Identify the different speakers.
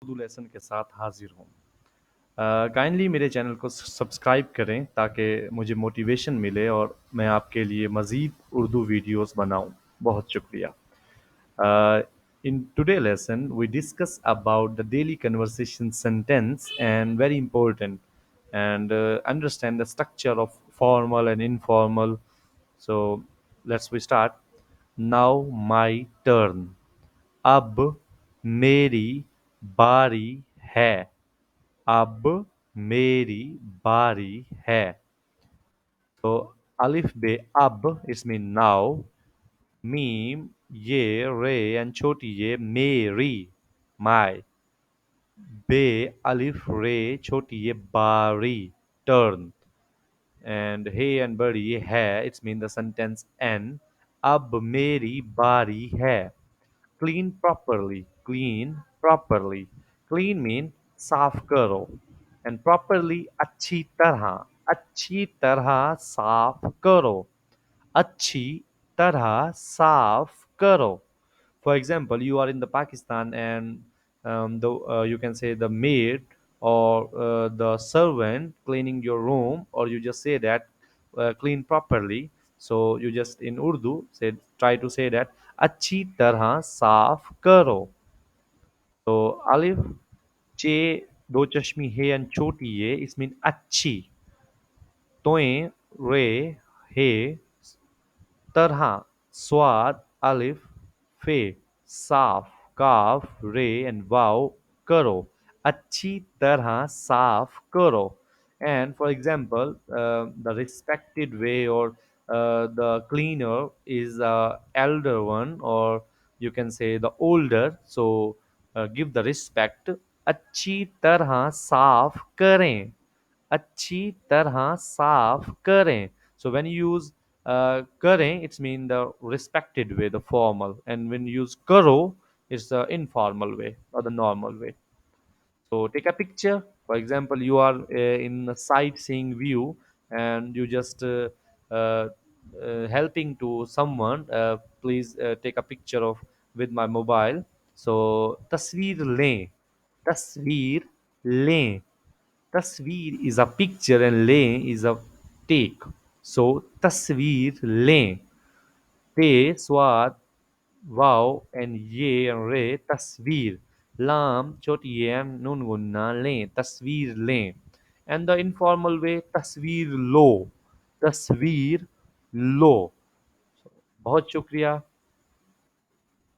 Speaker 1: Urdu lesson के साथ हाजिर हूँ। काइंडली मेरे चैनल को सब्सक्राइब करें ताकि मुझे मोटिवेशन मिले और मैं आपके लिए मज़ीद उर्दू वीडियोस बनाऊँ। बहुत शुक्रिया। In today lesson, we discuss about the daily conversation sentence and very important and understand the structure of formal and informal. So let's we start. Now my turn. अब मेरी बारी है। अब मेरी बारी है। तो अलिफ बे अब इसमें नाउ, मीम ये रे एंड छोटी ये मेरी माई, बे अलिफ रे छोटी ये बारी turn, and hey and buddy है it's mean the sentence end. अब मेरी बारी है। Clean properly, clean properly. Clean mean साफ करो and properly अच्छी तरह साफ करो, अच्छी तरह साफ करो. For example, you are in the Pakistan and you can say the maid or the servant cleaning your room, or you just say that clean properly. So you just in Urdu say try to say that अच्छी तरह साफ करो. तो अलिफ चे दो चश्मी है and छोटी ये इसमें अच्छी, तोए रे है तरह स्वाद अलिफ फे साफ काफ रे एंड वाव करो, अच्छी तरह साफ करो. And for example, the respected way or the cleaner is elder one, or you can say the older, so give the respect. अच्छी तरह साफ करें, अच्छी तरह साफ करें. So when you use करें, it's mean the respected way, the formal, and when you use करो, it's the informal way or the normal way. So take a picture. For example, you are in a sightseeing view and you just uh, helping to someone. Please take a picture of with my mobile. So तस्वीर लें, तस्वीर लें. तस्वीर is a picture and लें is a take. So तस्वीर लें. ते स्वाद वाव and ये and रे तस्वीर. लाम छोटी ये and नून गुन्ना लें तस्वीर लें. And the informal way तस्वीर लो, तस्वीर लो. बहुत शुक्रिया.